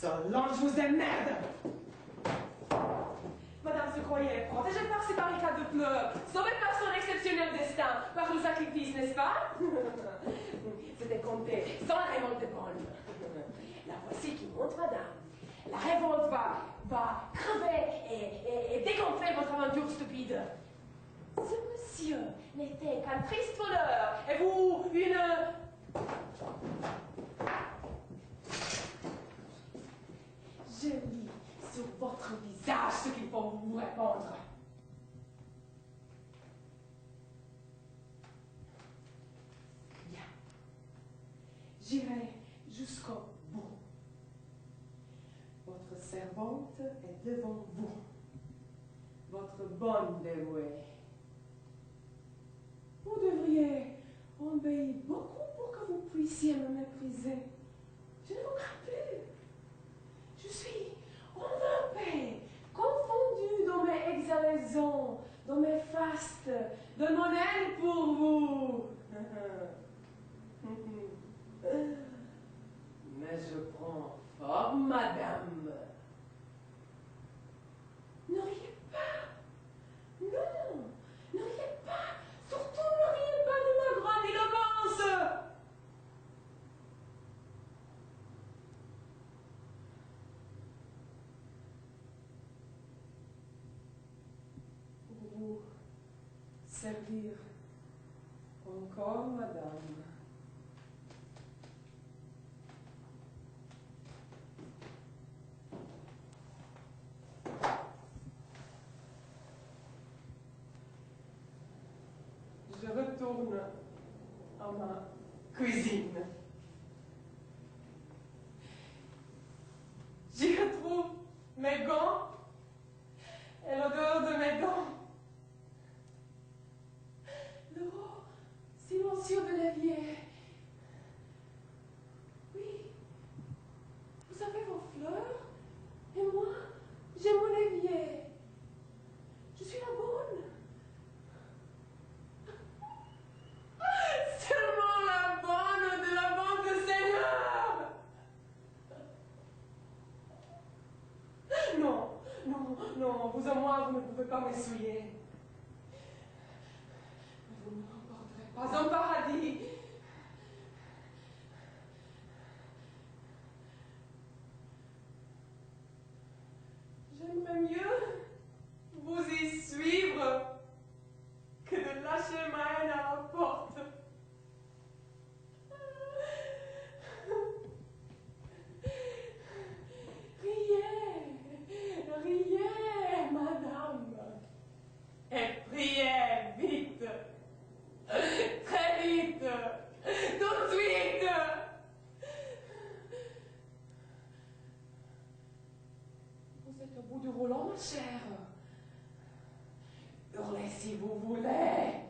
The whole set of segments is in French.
Solange, je vous emmerde! Madame se croyait protégée par ses barricades de fleurs, sauvée par son exceptionnel destin, par le sacrifice, n'est-ce pas? C'était compté sans la révolte de Bonne. La voici qui monte, madame. La révolte va crever et dégonfler votre aventure stupide. Ce monsieur n'était qu'un triste voleur, et vous, une... Je lis sur votre visage ce qu'il faut vous répondre. Bien. J'irai jusqu'au bout. Votre servante est devant vous. Votre bonne dévouée. Vous devriez obéir beaucoup pour que vous puissiez me mépriser. Je ne vous crains plus. Je suis enveloppée, confondue dans mes exhalaisons, dans mes fastes, de mon aile pour vous. Mais je prends forme, madame. Ne riez pas. Non, ne riez pas. Surtout ne riez pas de ma grande éloquence. Pour vous servir encore, madame. Je retourne à ma cuisine. J'y retrouve mes gants et l'odeur de mes dents. Le haut silencieux de l'évier. Oui, vous avez vos fleurs et moi, j'ai mon évier. Je suis la bonne. Seulement la bonne de la banque Seigneur. Non, non, non, vous à moi, vous ne pouvez pas m'essuyer. Vous ne m'emporterez pas en paradis. J'aimerais mieux vous y suivre que de lâcher ma haine à la porte. Riez, riez, madame, et priez vite, très vite, tout de suite. Vous êtes au bout du rouleau, ma chère. Hurlez si vous voulez.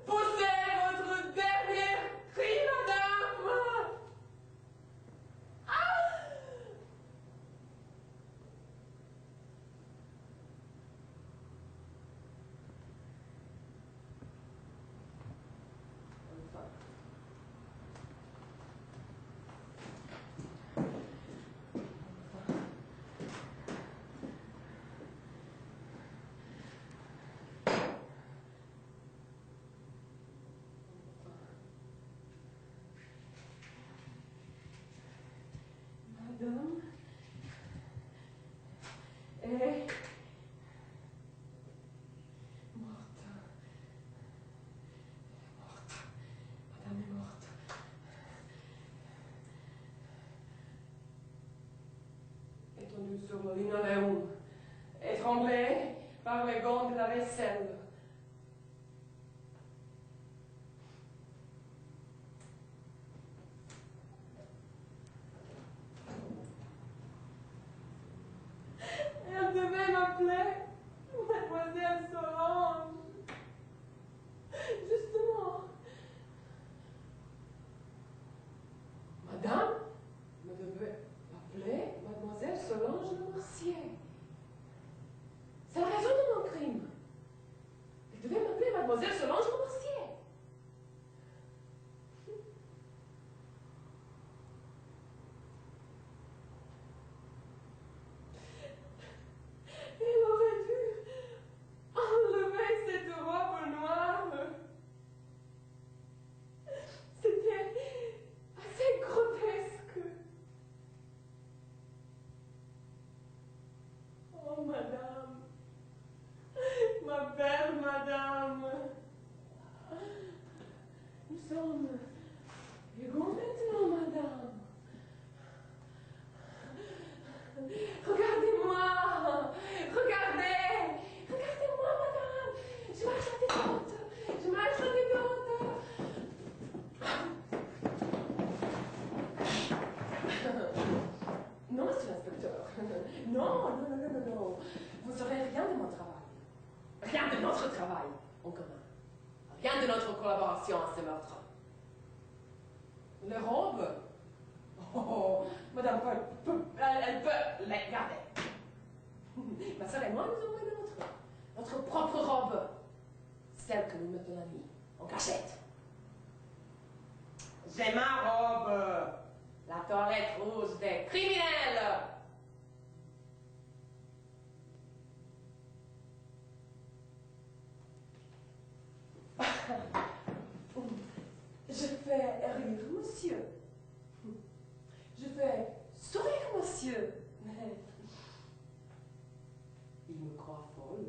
Poussez votre dernier cri, madame. Enfin. Madame est morte. Madame est morte. Étendue sur le linoléum, étranglée par les gants de la vaisselle. Elle devait m'appeler Mademoiselle Solange. Justement. Madame me devait appeler Mademoiselle Solange Le Mercier. C'est la raison de mon crime. sommes égaux maintenant, madame. Regardez-moi. Regardez. Regardez-moi, madame. Je marche la tête haute. Je marche la tête haute. Non, monsieur l'inspecteur. Non, non, non, non, non, non. Vous ne saurez rien de mon travail. Rien de notre travail en commun. Rien de notre collaboration à ce meurtre. Les robes? Oh, madame elle peut les garder. Ma soeur et moi, nous avons la notre propre robe. Celle que nous mettons la nuit, en cachette. J'ai ma robe. La toilette rouge des criminels. Je fais rire, monsieur. Je fais sourire, monsieur. Il me croit folle.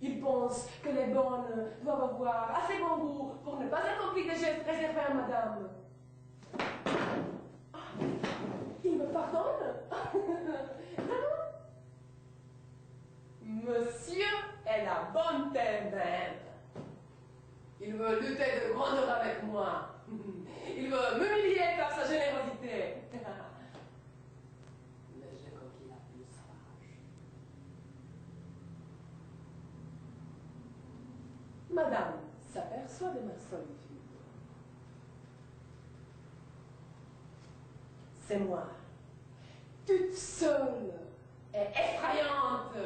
Il pense que les bonnes doivent avoir assez bon goût pour ne pas accomplir des gestes réservés à madame. Ah, il me pardonne? Vraiment? Monsieur est la bonté même. Il veut lutter de grandeur avec moi. Il veut m'humilier par sa générosité. Mais j'ai conquis la plus sauvage. Madame s'aperçoit de ma solitude. C'est moi, toute seule et effrayante.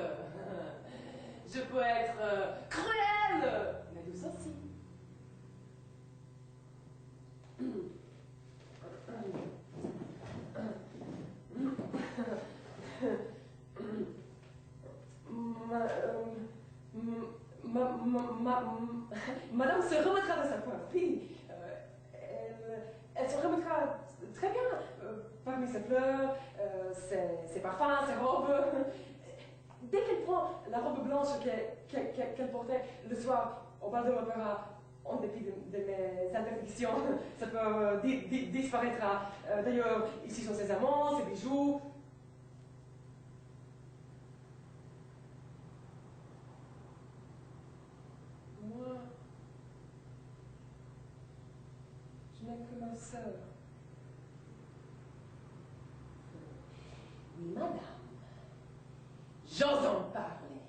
Je peux être cruelle, mais douce aussi. Madame se remettra de sa coiffure. Elle se remettra très bien parmi ses fleurs, ses parfums, ses robes. Dès qu'elle prend la robe blanche qu'elle portait le soir au bal de l'opéra, en dépit de mes interdictions, ça peut disparaîtra. D'ailleurs, ici sont ses amants, ses bijoux. Moi, je n'ai que ma sœur. Oui, madame, j'ose en parler.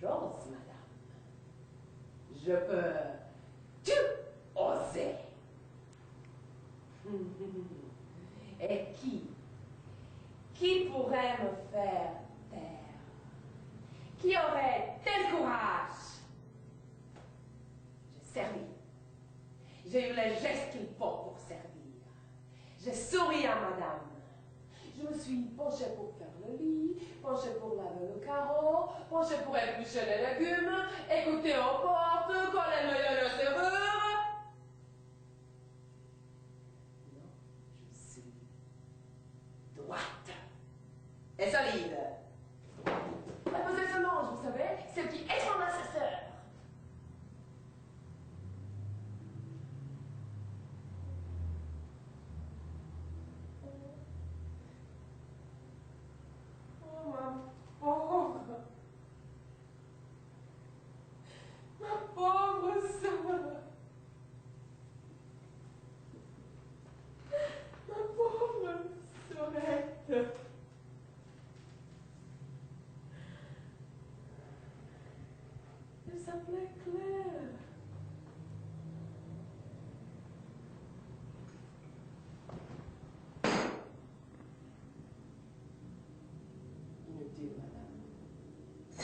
J'ose, madame. Je peux tout oser. Et qui pourrait me faire taire? Qui aurait tel courage? J'ai servi. J'ai eu les gestes qu'il faut pour servir. J'ai souri à madame. Je me suis penchée pour faire le lit, penchée pour laver le carreau, penchée pour éplucher les légumes, écouter aux portes, coller le la serrure. Non, je suis droite et solide. Mademoiselle Solange, vous savez, celle qui étreindra sa sœur. Ma pauvre sœur. Ma pauvre sœurette. Elle s'appelait Claire.